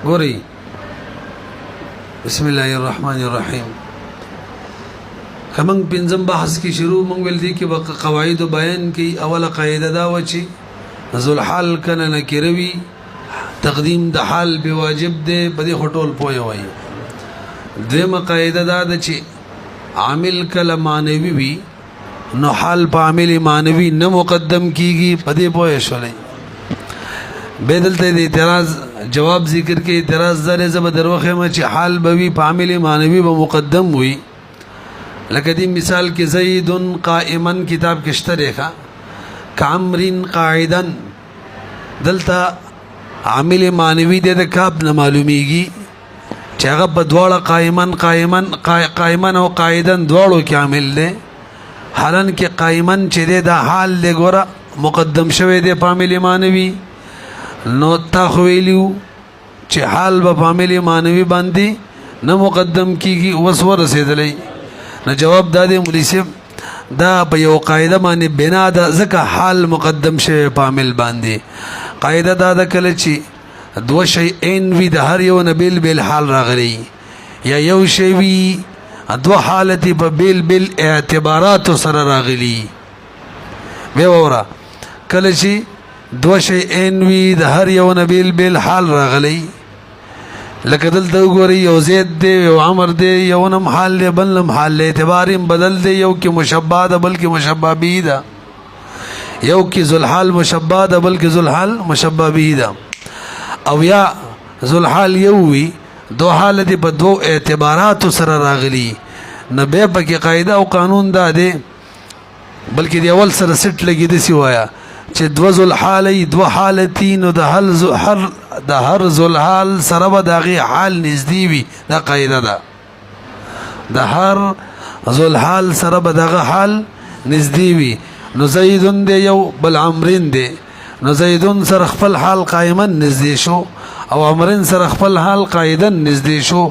ګورئ بسم الله الرحمن الرحیم کمنګ پنځم بحث کی شروع مونږ ول دي کې قواعد بیان کی اوله قاعده دا و چې ذل حال کنه نکروي تقدیم د حال به واجب دی په دې هټول پوي وای دیمه قاعده دا ده چې عامل کله مانوي وي نو حال په عامل مانوي نه مقدم کیږي په دې پوي شولې بدلته د اعتراض جواب ذکر کې اعتراض زره زبر دروخه ما چې حال بوي په عامل مانوي به مقدم وي لکه دې مثال کې زید قائما کتاب کې شته ریخه کامرین قاعدا دلته عامل مانوي د کاب نه معلومیږي چې هغه په دواړه قائما او قاعدا دواړو کې عامل دی حالن کې قائما چې د حال له ګوره مقدم شوی دی په عامل مانوي نو تا خو ویلو چې حال په عامل مانوي باندې نه مقدم کیږي وس ورسېدلې نو جواب دادې مولوی صاحب دا په یو قاعده باندې بنا د ځکه حال مقدم شوی په عامل باندې قاعده دا د کله چې دو شیئین وی د هر یو نه بیل بیل حال راغلی یا یو شی وی دو حالت په بیل بیل اعتبارات سره راغلی به وره کله چې دو شیئین وی د هر یو نه بیل بیل حال راغلی لکه دلته وګورئ یو زید دی یو عمر دی یو نم حال دی بل نم حال دی اعتبار بدل دی یو کې مشبہ ده بلکې مشبہ به ده یو کې ذل حال مشبہ ده بلکې ذل حال مشبہ به ده او یا ذل حال یو وی دو حالت په دو اعتبارات سره راغلی نه به پکې قاعده او قانون ده دی بلکې دی اول سره سټ لګی د سی وایا چې دو ذل حالي دو حالتین د هر ذل حال سره به دغه حال نږدې وي دا قاعده ده د هر ذل حال سره به دغه حال نږدې وي نو زیدون دی یو بل عمرین دی نو زیدون سره خپل حال قائما نږدې شو او عمرین سره خپل حال قاعدا نږدې شو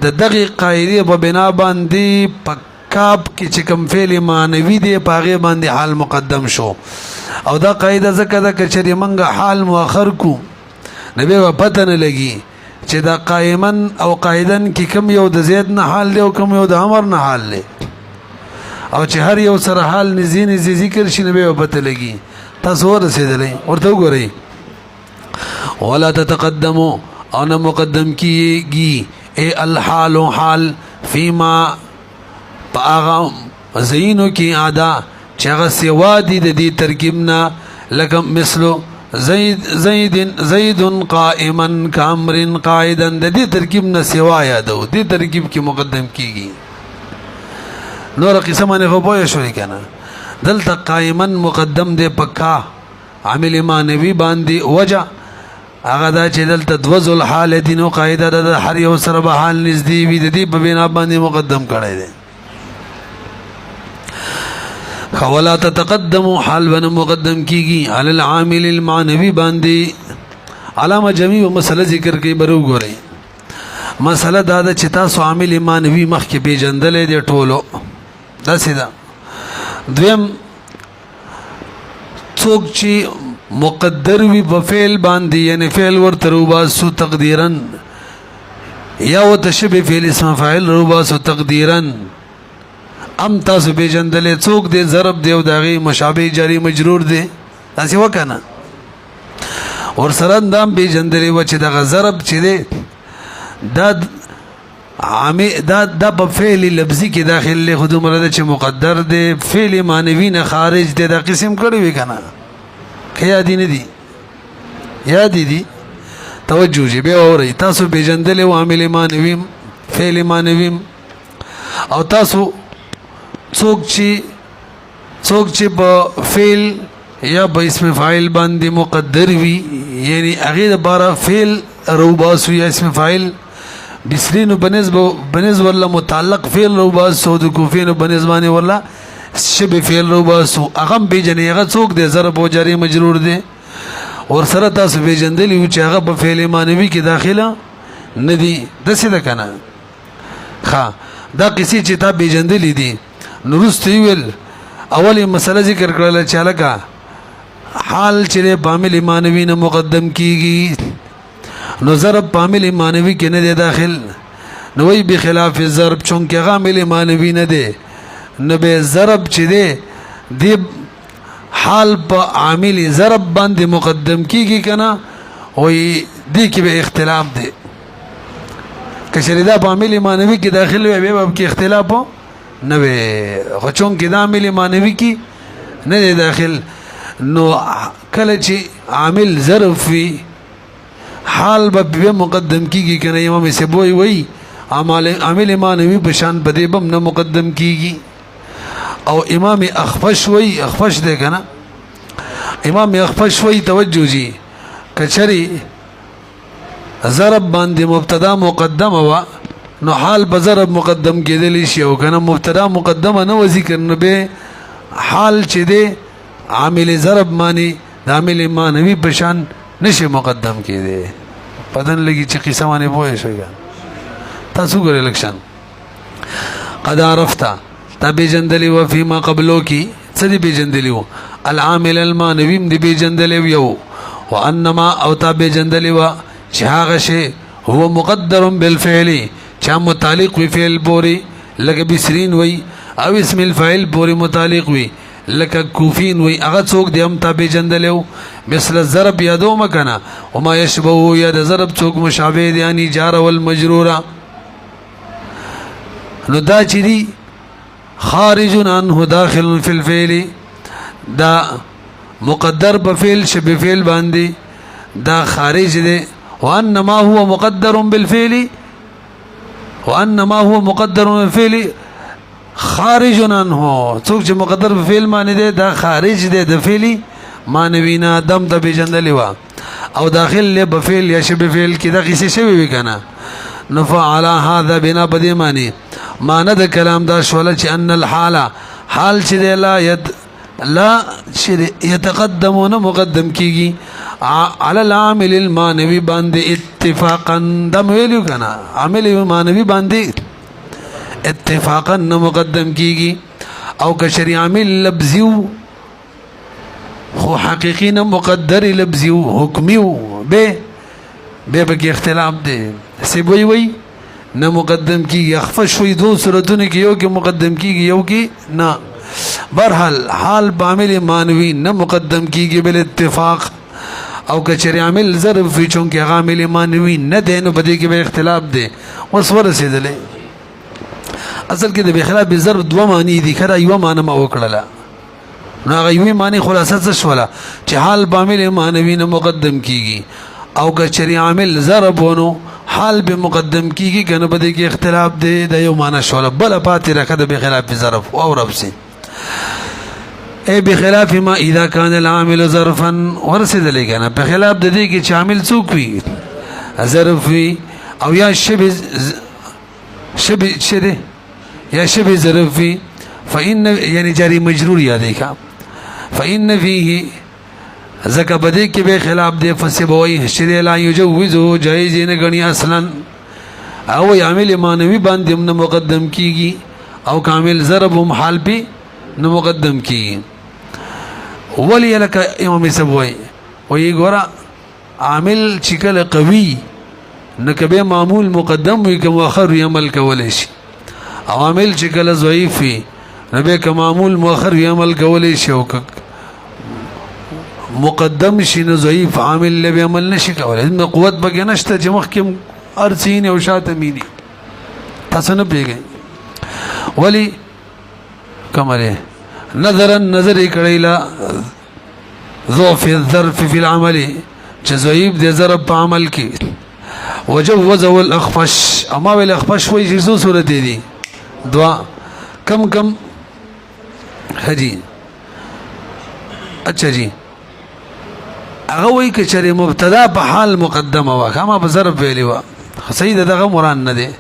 د دغه قاعده په بنا باندې کاب کې چې کوم فعل مانوي دی پاغه باندې حال مقدم شو او دا قاعده ځکه دا چې منګه حال مؤخر کو نبی و پته نه لګي چې دا قائما او قاعدن کې کم یو د زید نه حال دی او کم یو د عمر نه حال دی او چې هر یو سره حال نزي نزي ذکر شي نبی و پته لګي تاسو ورسېدلې ورته وګورئ ولا تتقدموا انا مقدم کیږي اے الحال حال فيما پاغا زینو کی ادا چغه سوا دي د دې ترکیب نه لکه مثلو زید قائما کامر قاعدا د دې ترکیب نه سوا یادو دې ترکیب کې مقدم کیږي نور قسمه نه خو شوې کنه دلته قائما مقدم دې پکا عامل مانوي باندې وجه هغه دا چې دلته دوزل حال دینو قاعده د هر یو سره به حال نږدې وي د دې په بنا باندې مقدم کړی دی ولا تتقدموا حال بن مقدم کیږي علی العامل المعنوي باندې علامه جمی مسله ذکر کوي برو ګورئ مسله دا د چې تاسو عامل معنوي مخ کې پیژندلې دی ټولو دا سیدا دویم څوک چې مقدر وي په فعل باندې یعنی فعل ورته روباسو تقدیرا یا وتشبه فعل اسم فاعل روباسو تقدیرا ام تاسو پیژندلې څوک دې ضرب دی او دغه مشابه جاری مجرور دی تاسو وکنه اور سره اندام پیژندلې و چې دغه ضرب چې دی دا په فعل لفظي کې داخل له خود مراد چې مقدر دی فعل معنوي نه خارج دی دا قسم کړی وی کنه خیا دي نه دي یاد دي توجه جی به اوري تاسو پیژندلې و عامل معنوي فعل معنوي او تاسو څوک چې په فعل یا په اسم فاعل باندې مقدر وي یعنی هغه د بارا فعل روباس یا اسم فاعل بسرین بنسبه ولا متعلق فعل روباس او د کوفین بنسبانه ولا شبه فعل روباس هغه پیژنې هغه څوک دی ضرب او جاری مجرور دی اور سره تاسو پیژندلی چې هغه په فعل معنوي کې داخله نه دي دسه ده کنه ها دا کسی چې تا پیژندلی دي نورستی ویل اولی مسله ذکر کړل چې لکه حال چې په عامل معنوي نه مقدم کیږي نو ضرب په عامل مانوي کې نه دی داخل. نو وی بخلاف ضرب چونکه هغه عامل مانوي نه دی نو به ضرب چې دی دی حال په عامل ضرب باندې مقدم کیږي کنه وی دی کې به اختلاف دی. کچری دا په عامل مانوي کې داخل وي به کې اختلاف نه وي خو چونکه دا عامل مانوي کې نه دی داخل نو کله چې عامل ظرف وي حال به مقدم کیږي کنه. امام سبوی وی عامل مانوي په شان بدی بم نه مقدم کیږي. او امام اخفش وی اخفش دی کنه امام اخفش وی توجه جی کچری ضرب باندې مبتدا مقدمه وا نو حال به ضرب مقدم کېدلی شي او کنه مبتدا مقدمه نه و ذکر نه به حال چې دی عامل ضرب معنی د عامل مانوي په شان نشي مقدم کېده. پدن لګي چې قصه باندې پوه شئ تاسو ګورئ لکشن قد عرفت تبي جندلی و فيما قبلو کی څه دی جندلی و العامل المانوي دی به جندلی یو وانما او تبي جندلی و چې هغه شی هو مقدر بالفعل چا متعلق وی فعل پوری لکه بسرین وی او اسم الفاعل پوری متعلق وی لکه کوفین وی هغه څوک دی هم تابع جندلو مثل الضرب یادو مکنا وما يشبه یا د ضرب څوک مشابه دی یعنی جار والمجرور. نو دا چې دی خارج عنه داخل فی الفعل دا مقدر بفعل شبه فعل باندې دا خارج دی. وانما هو مقدر بالفعل وانما هو مقدر بالفعل خارج عنه څوک چې مقدر په فعل معنی دی دا خارج دی د فعل معنوي نه دم د بجندلی وا او داخل له بفعل یا شبه فعل کې دا قصه شوی وی کنه. نفعل هذا بنا بدی معنی معنی د کلام دا شول چې ان الحال حال چې لا يتقدمون مقدم کیږي على العامل المانوي باندې اتفاقا دم ویلو کنه عامل مانوي باندې اتفاقا مقدم کیږي او کشری عامل لفظي خو حقیقی نه مقدر لفظي حکمی به کې اختلاف دی. سبوی وی نه مقدم کیږي اخفش وی دو صورتونه کې یو کې مقدم کیږي یو کې نه. برحال حال بعمل مانوي نه مقدم کیږي بل اتفاق او کچری عامل ظرف وی چونکه عامل مانوي نه دی نو بده کې به اختلاف دی. اوس ورسېدلې اصل کې د بخلاف ضرب دوه معنی دي کړه یو معنی ما وکړه نو هغه یو معنی خلاصه څه شوله چې حال بعمل مانوي نه مقدم کیږي او کچری عامل ضرب ونو حال به مقدم کیږي کنه بده کې اختلاف دی د یو معنی شوله بل پاتې راکړه د بخلاف ظرف او رب سي اي بخلاف ما اذا كان العامل ظرفا ورسدلې کنه په خلاف د دې کې چې عامل څوک وي ظرف وي او یا شبه شده یا شبه ظرف وي فإن يعني جاري مجرور یادې کا فإن فيه زکه بده کې به خلاف دی فسبوي شری لا يجوزه جائز نه غني اصلا او عامل مانوي باندې نه مقدم کیږي او کامل ضرب هم حال به نه مقدم کیږي. ولی لك امام سبوي وی ګورا عامل چې کله قوي نکبه معمول مقدم وي کوم اخر عمل کولای شي او عامل چې کله ضعیف وي نبه کوم معمول مؤخر عمل کولای شي او مقدم شي نه ضعیف عامل له عمل نشي کولای نو قوت بګ نشته چې مخکم ارسین او شاته مینی تاسو نه پیږئ ولی کمره نظر کړیلا ضعف الظرف في العمل چې ضعیف د ضرب په عمل کې وجوزه الاخفش اما الاخفش وایي چې څو صورت دي دوا کم حجی اچھا جی هغه وایي چې چېرې مبتدا په حال مقدمه وا کما په ضرب ویلی وا صحیح دغه مران نه دی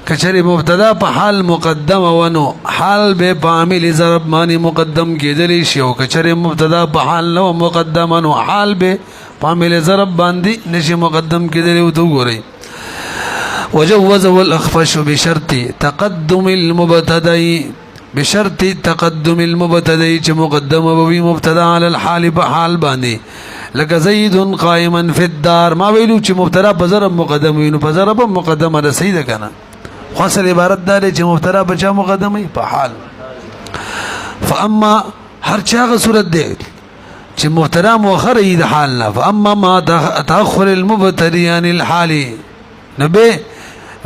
کچری مبتدا په حال مقدمه ونو حال به په عامل ضرب معنی مقدم کېدلی شي او کچری مبتدا په حال نو مقدمه نو حال به په عامل ضرب باندې نشي مقدم کېدلی او تو ګورئ. وجوزه الاخفش بشرط تقدم المبتدا بشرط تقدم المبتدا چې مقدمه به مبتدا على الحال په حال باندې لکه زید قائما فی الدار ما ویلو چې مبتدا په ضرب مقدم وي نو په ضرب مقدمه ده صحیح ده کنه خو اصل عبارت دا دی چې مبتدا په چا مقدم وي په حال فاما هر چاغه صورت دی چې مبتدا مؤخر وي د حال نه فاما ما تاخر المبتدی عن الحال نبه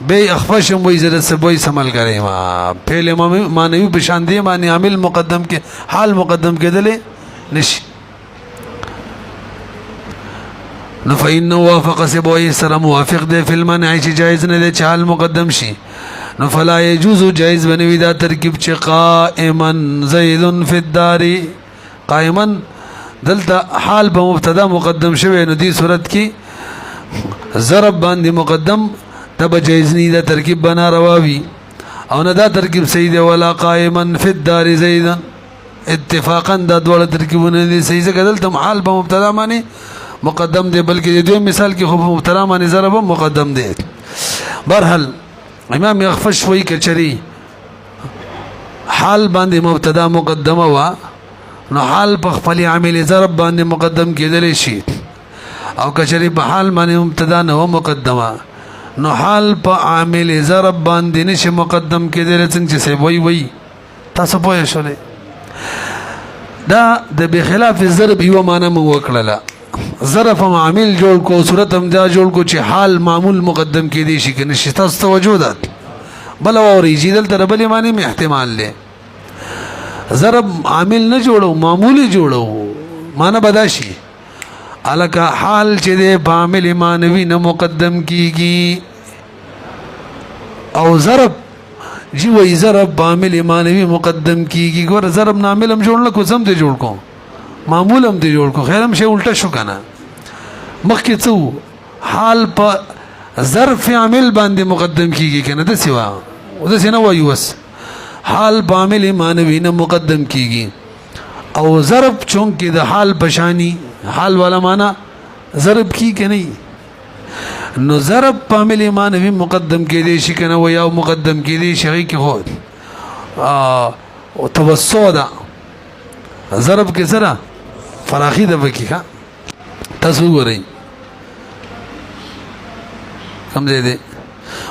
به اخفشم وي زره سبوي سمل کرے ما پہلے مانوی بشان دی معنی عامل مقدم کې حال مقدم کېدل نشي نو فإنه وافق سبوي سره موافق دی فی المنع چې جایز نه دی چې حال مقدم شي نو فلا يجوز جایز بنوي دا ترکیب چې قائما زید فی الدار قائما دلته حال په مبتدا مقدم شوی نو دی صورت کې ضرب باندې مقدم تب جایز نه دا ترکیب بنا رواوی او نه دا ترکیب صحیح دی ولا قائما فی الدار زیدا اتفاقا دا ډول ترکیبونه دي صحیح ځکه دلته حال په مبتدا باندې مقدم دی بلکې د دوی مثال کې خو محترم باندې ضرب مقدم دی برحال امام اخفش وی کچری حال باندې مبتدا مقدمه وا نو حال په خپل عامل ضرب باندې مقدم کېدل شي او کچری په حال باندې مبتدا نه مقدمه نو حال په عامل ضرب باندې نشه مقدم کېدل څنګه چې وی تاسو پوه شئ دا د بخلاف الضرب یو معنی مو وکړه ظرف عامل جوړ کو صورت هم دا جوړ کو چې حال معمول مقدم کې دي شي کنه شتا توجودات بل او ریجیدل تر بل معنی می احتمال له ضرب عامل نه جوړو معمولی جوړو معنی بداشي الکه حال چې د عامل مانوي نه مقدم کیږي او ضرب جی وای ضرب عامل مانوي مقدم کیږي ګور ضرب عامل هم جوړل کو سم ته جوړ کو معمول هم دی جوړ کو خیرم شی الټا شو کنه مخکې څو حال په ظرف عامل باندې مقدم کیږي کنه د سیوا او د سینه وایو وس حال په عامل مانوي نه مقدم کیږي او ضرب چونکه د حال بشانی حال والا معنا ضرب کی کنه نو ضرب په عامل مانوي مقدم کېدی شي کنه و یا مقدم کېدی شي کې هو او توسودا ضرب کې سره فراخي د وکی ها تاسو ګورئ کوم ځای دی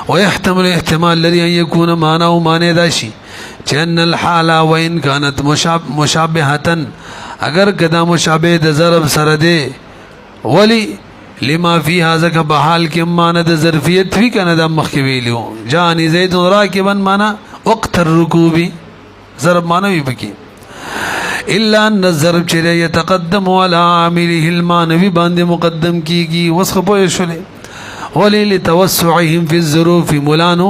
ويحتمل احتمال لري ان يكون معناه معنی داشي چې ان الحال وان كانت مشابهه اگر کدا مشابه د ضرب سره دی ولی لما فيها ذک بحال کې معنی د ظرفیت فی کنه د مخ کې ویلو جان زید راکبا معنی وقت الركوب ضرب معنی بکی الا ان الضرب چې يتقدم على عامله المعنوي باندې مقدم کیږي وسخ په شولې ولي لتوسعهم في الظروف مولانو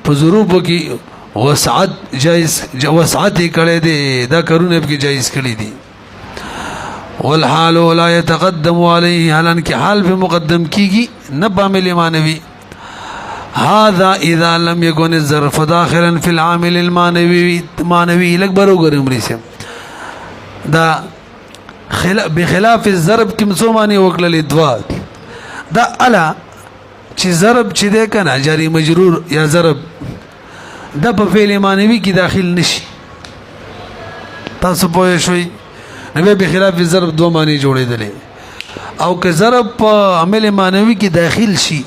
په ظروف کې وسعت جائز وسعت کړي دي دا کارونه به جائز کړي دي والحال لا يتقدم عليه حالان کې حال به مقدم کیږي نه بعمل معنوي هذا اذا لم يكن الظرف داخلا في العامل المعنوي لك بروغر عمري سے دا بخلاف الضرب کې مسومانی وکړل دوا دا الا چې ضرب چې ده کنه جاری مجرور یا ضرب دا په فعل معنوي کې داخل نشي تاسو پوه شئ نو بخلاف الضرب دوه معنی جوړېدلې او که ضرب په عمل معنوي کې داخل شي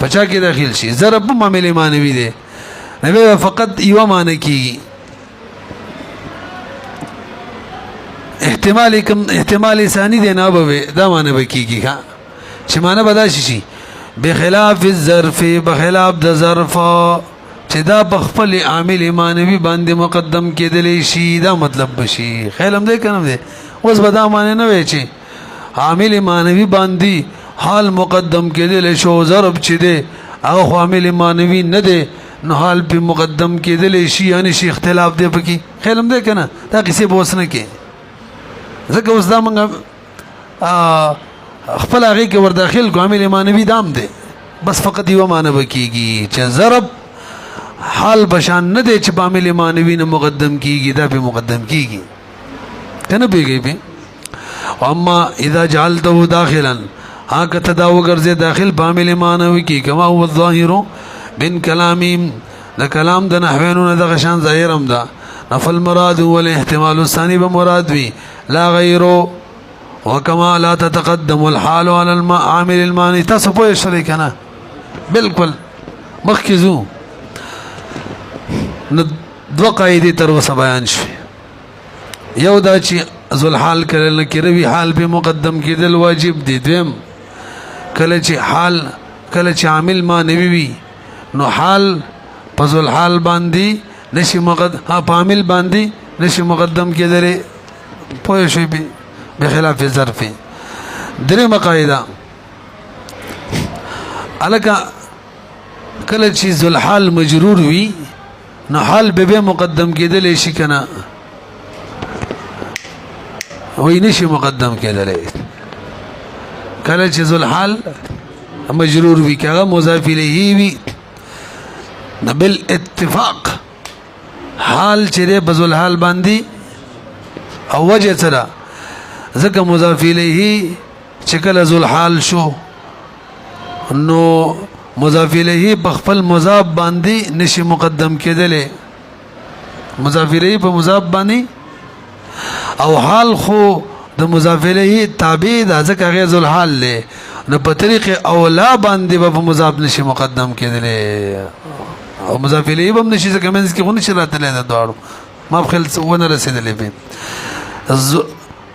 پچا کې داخل شي ضرب په عمل معنوي ده نو فقط یو معنی کیږي احتمال ثانی دی نه به دا معنی بکیږي ها چې معنی بداشي شي بخلاف الظرف بخلاف د ظرف چې دا بخپل عامل معنوي باندې مقدم کېدلی شي دا مطلب بشي خیال هم دې کنه دې اوس به دا معنی نه وي چې عامل معنوي باندې حال مقدم کېدل شو ضرب چې دی هغه عامل معنوي نه دی نو حال په مقدم کېدلی شي یعنی شي اختلاف دی پکې خیال هم دې کنه دا کیسه بوسنه کې ځکه اوس دا موږ خپل هغه کې ور داخل کو عامل معنوي دام دی بس فقط یو معنی بکیږي چې ضرب حال بشان نه دی چې عامل معنوي نه مقدم کیږي دا به مقدم کیږي کنه پیږي به اما اذا جعلته داخلا هغه تدا وګرځي داخل عامل معنوي کې کما هو الظاهر من كلامهم د کلام د نحوینو د غشان ظاهرم دا نفل مراد والاحتمال الثاني بمراد وي لا غيره وكما لا تتقدم الحال على العامل الماني. تاسو پوه شئ کنه بالکل مخکزو نو دو قاعده تر وسه بیان شي. یو دا چې ذل حال کله کروي حال به مقدم کېدل واجب دي. دویم کله چې عامل ما نوي وي نو حال په ذل حال باندې نشي په عامل باندې نشي مقدم کېدل. پوه شئ بخلاف الظرف. درېمه قاعده الکه کله چې ذل حال مجرور وي نو حال به مقدم کېدل شي کنه وای نشي مقدم کېدل. کله چې ذل حال مجرور وي کغه مضاف الیه وي نو بالاتفاق حال چې بذل حال باندې او وجه سره ځکه مضاف الیه چې کله ذل حال شو نو مضاف الیه په خپل مضاف باندې نشي مقدم کېدل. مضاف الیه په مضاف باندې او حال خو د مضاف الیه تابع ده ځکه غیر ذل حال له نو په طریق اولا باندې په مضاف نشي مقدم کېدل او مضاف الیه هم نشي ځکه منځ کې غونډه شراته ده دواړو ما په خل ونه رسیدلې به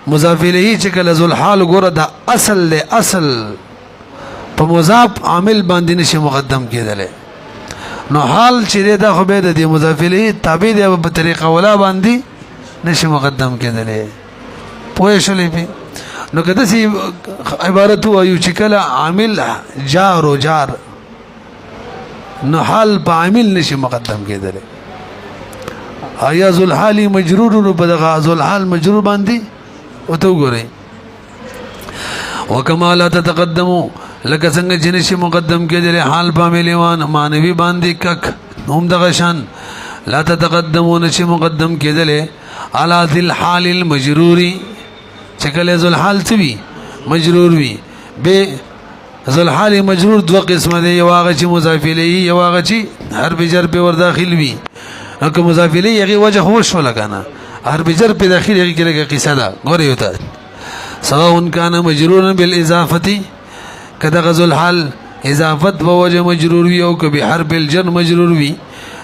مضاف الیه چې کله ذل حال ګوره د اصل په مضاف عامل باندې نشي مقدم کېدل. نو حال چې دا خو به د مضاف الیه تابع دی په طریقه اولا باندې نشي مقدم کېدل. پوه شئ به نو کده سي عبارت وایو چې کله عامل جار او جار نو حال په عامل نشي مقدم کېدل. آیا ذل حال مجرور نو په دغه ذل حال مجرور باندې او ته وګورئ. وکما لا تتقدموا لکه څنګه چې نشي مقدم کېدل حال په عامل مانوي باندې کک هم دغه شان لا تتقدموا نشي مقدم کېدل على ذل حال المجروري چې کله ذل حال څوي مجرور وي به ذل حال مجرور دو قسمه دی. یو هغه چې مضاف الیه یو هغه چې حرف جر په ور داخل وي. نو که مضاف الیه هغه وجه هو شو لګانا حرف جر په داخل هغه کې قصه ده غوړې وته سواء كان مجرورا بالاضافه کدا غزل حال اضافت بوجه مجرور وي او کبي حرف الجر مجرور وي.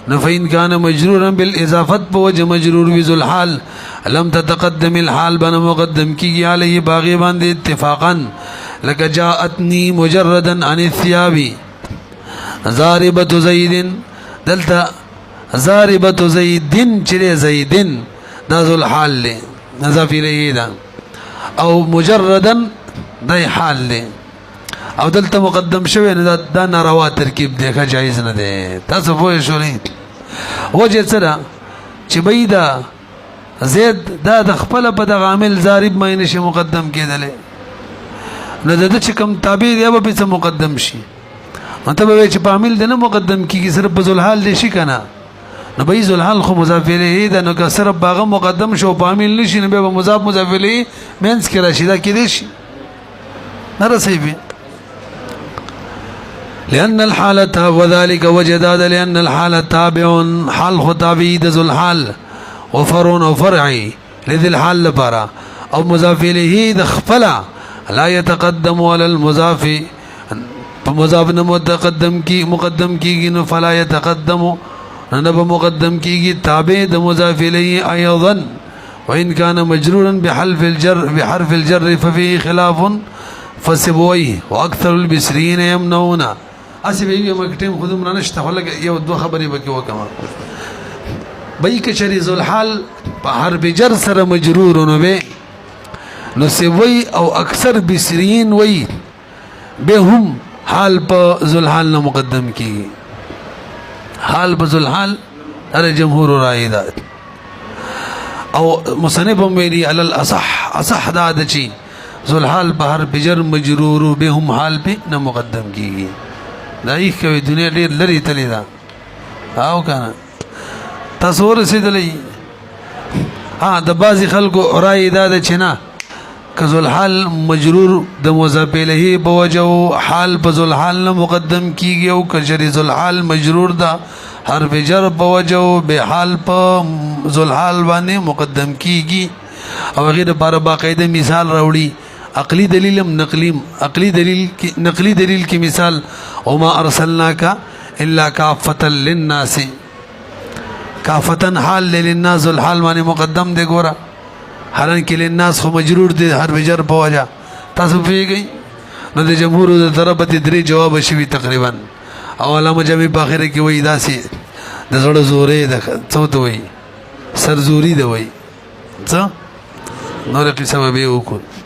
نفين كان مجرورا بالاضافه بوجه مجرور وي ذل حال لم تتقدم الحال بنا مقدم کی عليه باغي باندې اتفاقا لك جاءتني مجردا عن الثياب ضاربه زيد دلتا ضاربه زيد چره زيد دا ذل حال له نضاف الیه دا او مجردا دای حال له او دلته مقدم شوی نه دا ناروا ترکیب دیکھا جایز نه دی. تاسو پوه شئ وجه سره چې بيدا زید دا د خپل په د عامل ضارب مې نشي مقدم کېدل نه د چې کوم تابع دی به په مقدم شي مطلب چې په عامل د نه مقدم کیږي صرف په ذل حال شي کنه نو به ذل حال خو مضاف الیه دا نو که صرف باغه مقدم شو په عامل نشي نو به مضاف الیه مینس کې راشي دا کې دي شي نه رسېږي. لأن الحالة وذلك وجداد لأن الحالة تابع حال خطابي ذو الحال وفرون او فرعي لذي الحال لپاره او مضاف الیه د خپل لا يتقدم على المضاف فمضاف متقدم کی مقدم کیږي نو فلا يتقدم نه به مقدم کیږي تابع د مضاف الیه ايضا وان كان مجرورا بحرف الجر ففيه خلاف فسبويه واكثر البصريين يمنعون. اسی به مکټم خودم نه نشته ولګ یو دوه خبرې وکي وکما بای کچری ذل حال په حرف جر سره مجرور نو نو سوي او اکثر بصريين وي به هم حال په ذل حال نه مقدم کی حال په ذل حال ار جمهور رائے ده او مصنف ویلي على الاصح دا د چی ذل حال په حرف جر مجرور به هم حال په نه مقدم کی دا یې کوي دنیا ډیر لري تللی دا او کنه تصور رسیدلی ها د بعضی خلکو رائے دا د چنا کذل حال مجرور د مضاف الیه بوجو حال بذل حال نه مقدم کیږي او کجری ذل حال مجرور دا حرف جر بوجو به حال په ذل حال باندې مقدم کیږي او غیر بار باقاعده مثال راوړي عقلی دلیلم نقلیم نقلی دلیل کی مثال وما ارسلناک الا کافتا للناس کافتن حال للناس ذل حال باندې مقدم دی ګورا حالانکه للناس خو مجرور دی حرف جر په وجه تاسو پیږئ نو د جمهور د طرفه درې جواب شوي تقریبا او علامه جمی په اخر کې وایي داسې د زړه زورې د څه ته وایي سرزوري ده وایي څه نور قسمه به وکړو